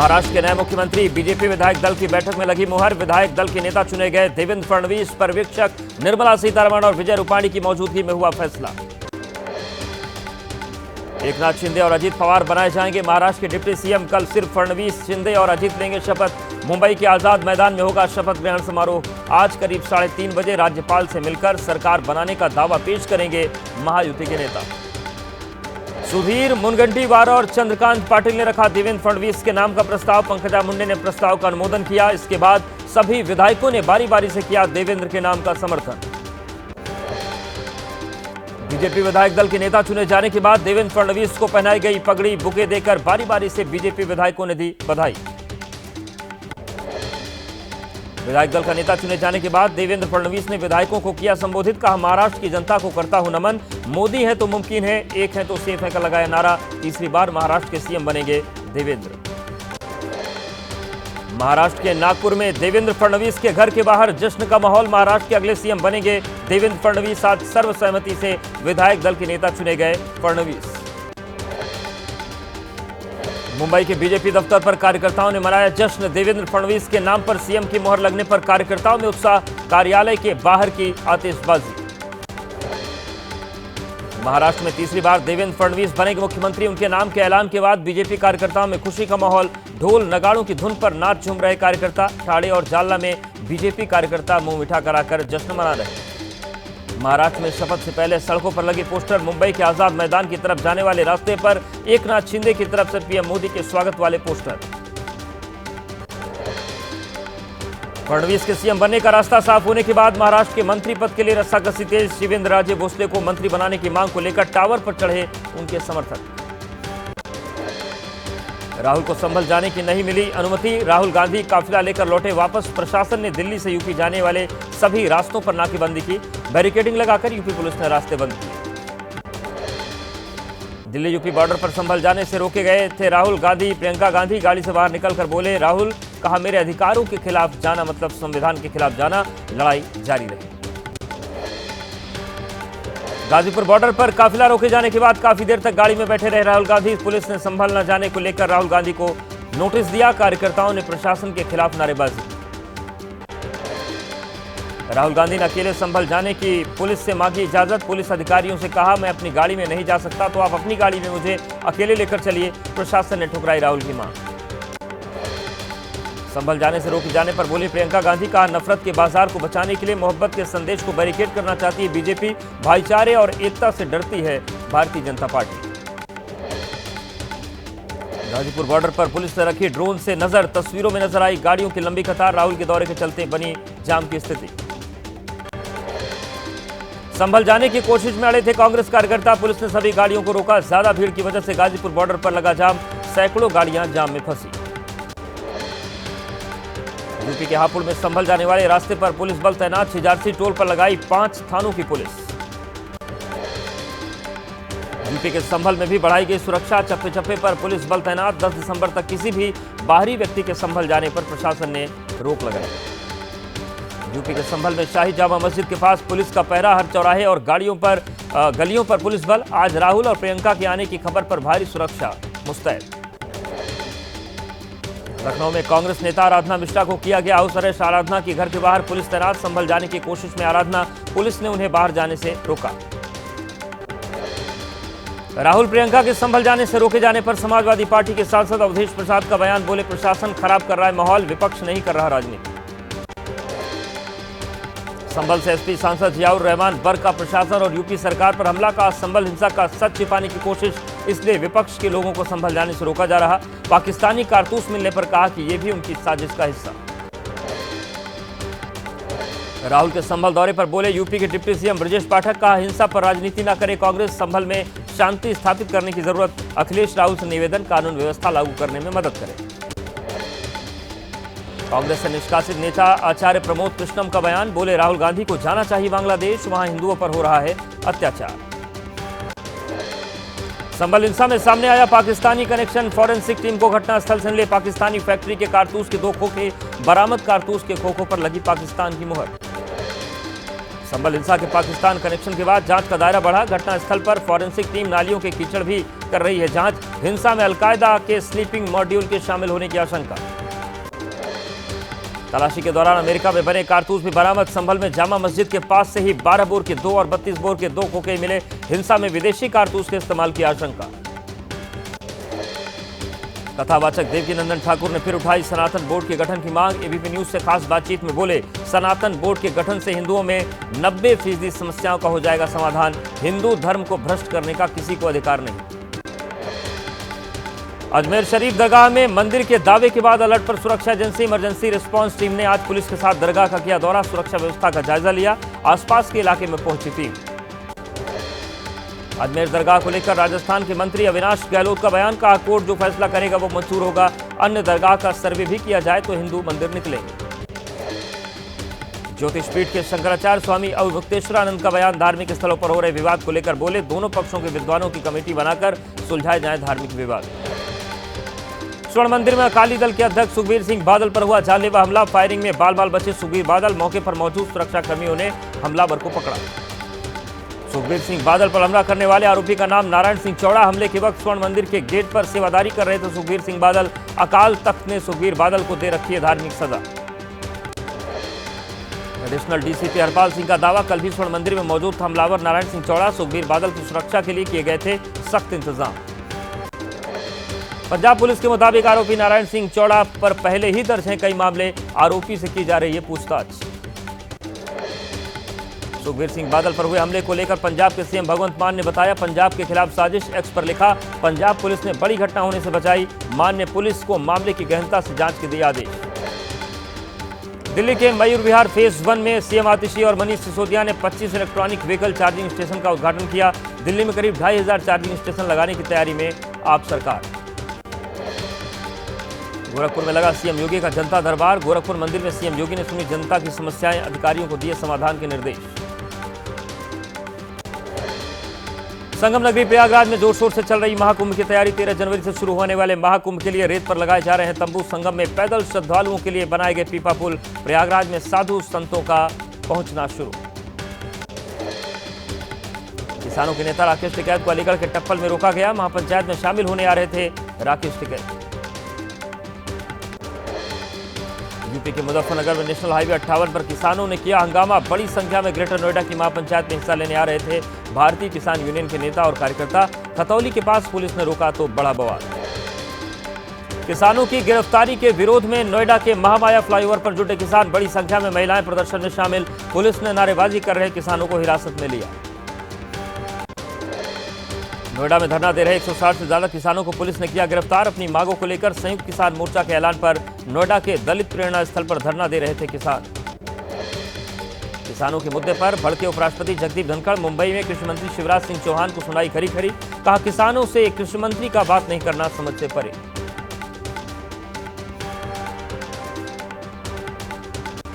महाराष्ट्र के नए मुख्यमंत्री बीजेपी विधायक दल की बैठक में लगी मुहर। विधायक दल के नेता चुने गए। देवेंद्र फडणवीस, पर्यवेक्षक निर्मला सीतारमण और विजय रूपाणी की मौजूदगी में हुआ फैसला। एकनाथ शिंदे और अजित पवार बनाए जाएंगे महाराष्ट्र के डिप्टी सीएम। कल सिर्फ फडणवीस, शिंदे और अजित लेंगे शपथ। मुंबई के आजाद मैदान में होगा शपथ ग्रहण समारोह। आज करीब 3:30 बजे राज्यपाल से मिलकर सरकार बनाने का दावा पेश करेंगे महायुति के नेता। सुधीर मुनगंटीवार और चंद्रकांत पाटिल ने रखा देवेंद्र फडणवीस के नाम का प्रस्ताव। पंकजा मुंडे ने प्रस्ताव का अनुमोदन किया। इसके बाद सभी विधायकों ने बारी बारी से किया देवेंद्र के नाम का समर्थन। बीजेपी विधायक दल के नेता चुने जाने के बाद देवेंद्र फडणवीस को पहनाई गई पगड़ी। बुके देकर बारी बारी से बीजेपी विधायकों ने दी बधाई। विधायक दल का नेता चुने जाने के बाद देवेंद्र फडणवीस ने विधायकों को किया संबोधित। कहा, महाराष्ट्र की जनता को करता हूं नमन। मोदी है तो मुमकिन है, एक है तो सेफ है का लगाया नारा। तीसरी बार महाराष्ट्र के सीएम बनेंगे देवेंद्र। महाराष्ट्र के नागपुर में देवेंद्र फडणवीस के घर के बाहर जश्न का माहौल। महाराष्ट्र के अगले सीएम बनेंगे देवेंद्र फडणवीस। आज सर्वसहमति से विधायक दल के नेता चुने गए फडणवीस। मुंबई के बीजेपी दफ्तर पर कार्यकर्ताओं ने मनाया जश्न। देवेंद्र फडणवीस के नाम पर सीएम की मुहर लगने पर कार्यकर्ताओं में उत्साह। कार्यालय के बाहर की आतिशबाजी। महाराष्ट्र में तीसरी बार देवेंद्र फडणवीस बनेंगे मुख्यमंत्री। उनके नाम के ऐलान के बाद बीजेपी कार्यकर्ताओं में खुशी का माहौल। ढोल नगाड़ों की धुन पर नाच झूम रहे कार्यकर्ता। ठाणे और जालना में बीजेपी कार्यकर्ता मुंह मीठा कराकर जश्न मना रहे। महाराष्ट्र में शपथ से पहले सड़कों पर लगे पोस्टर। मुंबई के आजाद मैदान की तरफ जाने वाले रास्ते पर एकनाथ शिंदे की तरफ से पीएम मोदी के स्वागत वाले पोस्टर। फडणवीस के सीएम बनने का रास्ता साफ होने के बाद महाराष्ट्र के मंत्री पद के लिए रस्साकसी तेज। शिवेंद्रराजे भोसले को मंत्री बनाने की मांग को लेकर टावर पर चढ़े उनके समर्थक। राहुल को संभल जाने की नहीं मिली अनुमति। राहुल गांधी काफिला लेकर लौटे वापस। प्रशासन ने दिल्ली से यूपी जाने वाले सभी रास्तों पर नाकेबंदी की। बैरिकेडिंग लगाकर यूपी पुलिस ने रास्ते बंद किए। दिल्ली यूपी बॉर्डर पर संभल जाने से रोके गए थे राहुल गांधी। प्रियंका गांधी गाड़ी से बाहर निकलकर बोले राहुल। कहा, मेरे अधिकारों के खिलाफ जाना मतलब संविधान के खिलाफ जाना। लड़ाई जारी रही। गाजीपुर बॉर्डर पर काफिला रोके जाने के बाद काफी देर तक गाड़ी में बैठे रहे राहुल गांधी। पुलिस ने संभल न जाने को लेकर राहुल गांधी को नोटिस दिया। कार्यकर्ताओं ने प्रशासन के खिलाफ नारेबाजी। राहुल गांधी ने अकेले संभल जाने की पुलिस से मांगी इजाजत। पुलिस अधिकारियों से कहा, मैं अपनी गाड़ी में नहीं जा सकता तो आप अपनी गाड़ी में मुझे अकेले लेकर चलिए। प्रशासन ने ठुकराई राहुल की मांग। संभल जाने से रोके जाने पर बोली प्रियंका गांधी। कहा, नफरत के बाजार को बचाने के लिए मोहब्बत के संदेश को बैरिकेड करना चाहती है बीजेपी। भाईचारे और एकता से डरती है भारतीय जनता पार्टी। गाजीपुर बॉर्डर पर पुलिस ने रखी ड्रोन से नजर। तस्वीरों में नजर आई गाड़ियों की लंबी कतार। राहुल के दौरे के चलते बनी जाम की स्थिति। संभल जाने की कोशिश में अड़े थे कांग्रेस कार्यकर्ता। पुलिस ने सभी गाड़ियों को रोका। ज्यादा भीड़ की वजह से गाजीपुर बॉर्डर पर लगा जाम। सैकड़ों गाड़ियां जाम में फंसी। यूपी के हापुड़ में संभल जाने वाले रास्ते पर पुलिस बल तैनात। छिजारसी टोल पर लगाई 5 थानों की पुलिस। यूपी के संभल में भी बढ़ाई गई सुरक्षा। चप्पे चप्पे पर पुलिस बल तैनात। 10 दिसंबर तक किसी भी बाहरी व्यक्ति के संभल जाने पर प्रशासन ने रोक लगाई। यूपी के संभल में शाही जामा मस्जिद के पास पुलिस का पहरा। हर चौराहे और गलियों पर पुलिस बल। आज राहुल और प्रियंका के आने की खबर पर भारी सुरक्षा मुस्तैद। लखनऊ में कांग्रेस नेता आराधना मिश्रा को किया गया हाउस अरेस्ट। आराधना के घर के बाहर पुलिस तैनात। संभल जाने की कोशिश में आराधना। पुलिस ने उन्हें बाहर जाने से रोका। राहुल प्रियंका के संभल जाने से रोके जाने पर समाजवादी पार्टी के सांसद अवधेश प्रसाद का बयान। बोले, प्रशासन खराब कर रहा है माहौल, विपक्ष नहीं कर रहा राजनीति। संभल से एसपी सांसद जियाउर रहमान बर्ग का प्रशासन और यूपी सरकार पर हमला। का संभल हिंसा का सच छिपाने की कोशिश, इसलिए विपक्ष के लोगों को संभल जाने से रोका जा रहा। पाकिस्तानी कारतूस मिलने पर कहा कि यह भी उनकी साजिश का हिस्सा। राहुल के संभल दौरे पर बोले यूपी के डिप्टी सीएम ब्रजेश पाठक। का हिंसा पर राजनीति न करे कांग्रेस। संभल में शांति स्थापित करने की जरूरत। अखिलेश राहुल से निवेदन, कानून व्यवस्था लागू करने में मदद करें। कांग्रेस से निष्कासित नेता आचार्य प्रमोद कृष्णम का बयान। बोले, राहुल गांधी को जाना चाहिए बांग्लादेश, वहां हिंदुओं पर हो रहा है अत्याचार। संभल हिंसा में सामने आया पाकिस्तानी कनेक्शन। फॉरेंसिक टीम को घटनास्थल से मिले पाकिस्तानी फैक्ट्री के कारतूस के 2 खोखे बरामद। कारतूस के खोखों पर लगी पाकिस्तान की मुहर। संभल हिंसा के पाकिस्तान कनेक्शन के बाद जांच का दायरा बढ़ा। घटनास्थल पर फॉरेंसिक टीम नालियों के कीचड़ भी कर रही है जांच। हिंसा में अलकायदा के स्लीपिंग मॉड्यूल के शामिल होने की आशंका। तलाशी के दौरान अमेरिका में बने कारतूस भी बरामद। संभल में जामा मस्जिद के पास से ही 12 बोर के 2 और 32 बोर के 2 खोखे मिले। हिंसा में विदेशी कारतूस के इस्तेमाल की आशंका। कथावाचक देवकीनंदन ठाकुर ने फिर उठाई सनातन बोर्ड के गठन की मांग। एबीपी न्यूज से खास बातचीत में बोले, सनातन बोर्ड के गठन से हिंदुओं में 90% समस्याओं का हो जाएगा समाधान। हिंदू धर्म को भ्रष्ट करने का किसी को अधिकार नहीं। अजमेर शरीफ दरगाह में मंदिर के दावे के बाद अलर्ट पर सुरक्षा एजेंसी। इमरजेंसी रिस्पांस टीम ने आज पुलिस के साथ दरगाह का किया दौरा। सुरक्षा व्यवस्था का जायजा लिया। आसपास के इलाके में पहुंची टीम। अजमेर दरगाह को लेकर राजस्थान के मंत्री अविनाश गहलोत का बयान। कहा, कोर्ट जो फैसला करेगा वो मंजूर होगा। अन्य दरगाह का सर्वे भी किया जाए तो हिंदू मंदिर निकलेंगे। ज्योतिष पीठ के शंकराचार्य स्वामी अविमुक्तेश्वरानंद का बयान। धार्मिक स्थलों पर हो रहे विवाद को लेकर बोले, दोनों पक्षों के विद्वानों की कमेटी बनाकर सुलझाए जाए धार्मिक विवाद। स्वर्ण मंदिर में अकाली दल के अध्यक्ष सुखबीर सिंह बादल पर हुआ जानलेवा हमला। फायरिंग में बाल बाल बचे सुखबीर बादल। मौके पर मौजूद सुरक्षा कर्मियों ने हमलावर को पकड़ा। सुखबीर सिंह बादल पर हमला करने वाले आरोपी का नाम नारायण सिंह चौड़ा। हमले के वक्त स्वर्ण मंदिर के गेट पर सेवादारी कर रहे थे सुखबीर सिंह बादल। अकाल तख्त ने सुखबीर बादल को दे रखी है धार्मिक सजा। एडिशनल डीसीपी हरपाल सिंह का दावा, कल भी स्वर्ण मंदिर में मौजूद था हमलावर नारायण सिंह चौड़ा। सुखबीर बादल की सुरक्षा के लिए किए गए थे सख्त इंतजाम। पंजाब पुलिस के मुताबिक आरोपी नारायण सिंह चौड़ा पर पहले ही दर्ज हैं कई मामले। आरोपी से की जा रही है पूछताछ। सुखबीर सिंह बादल पर हुए हमले को लेकर पंजाब के सीएम भगवंत मान ने बताया, पंजाब के खिलाफ साजिश। एक्स पर लिखा, पंजाब पुलिस ने बड़ी घटना होने से बचाई। मान ने पुलिस को मामले की गहनता से जांच के दिए आदेश। दिल्ली के मयूर विहार फेज 1 में सीएम आतिशी और मनीष सिसोदिया ने 25 इलेक्ट्रॉनिक व्हीकल चार्जिंग स्टेशन का उद्घाटन किया। दिल्ली में करीब 2500 चार्जिंग स्टेशन लगाने की तैयारी में आप सरकार। गोरखपुर में लगा सीएम योगी का जनता दरबार। गोरखपुर मंदिर में सीएम योगी ने सुनी जनता की समस्याएं। अधिकारियों को दिए समाधान के निर्देश। संगम नगरी प्रयागराज में जोर शोर से चल रही महाकुंभ की तैयारी। 13 जनवरी से शुरू होने वाले महाकुंभ के लिए रेत पर लगाए जा रहे हैं तंबू। संगम में पैदल श्रद्धालुओं के लिए बनाए गए पीपा पुल। प्रयागराज में साधु संतों का पहुंचना शुरू। किसानों के नेता राकेश टिकैत को अलीगढ़ के टप्पल में रोका गया। महापंचायत में शामिल होने आ रहे थे राकेश टिकैत। यूपी के मुजफ्फरनगर में नेशनल हाईवे 58 पर किसानों ने किया हंगामा। बड़ी संख्या में ग्रेटर नोएडा की महापंचायत में हिस्सा लेने आ रहे थे भारतीय किसान यूनियन के नेता और कार्यकर्ता। खतौली के पास पुलिस ने रोका तो बड़ा बवाल। किसानों की गिरफ्तारी के विरोध में नोएडा के महामाया फ्लाईओवर पर जुटे किसान। बड़ी संख्या में महिलाएं प्रदर्शन में शामिल। पुलिस ने नारेबाजी कर रहे किसानों को हिरासत में लिया। नोएडा में धरना दे रहे 160 से ज्यादा किसानों को पुलिस ने किया गिरफ्तार। अपनी मांगों को लेकर संयुक्त किसान मोर्चा के ऐलान पर नोएडा के दलित प्रेरणा स्थल पर धरना दे रहे थे किसान। किसानों के मुद्दे पर भड़के उपराष्ट्रपति जगदीप धनखड़। मुंबई में कृषि मंत्री शिवराज सिंह चौहान को सुनाई खरी खरी। कहा, किसानों से कृषि मंत्री का बात नहीं करना समझ से परे।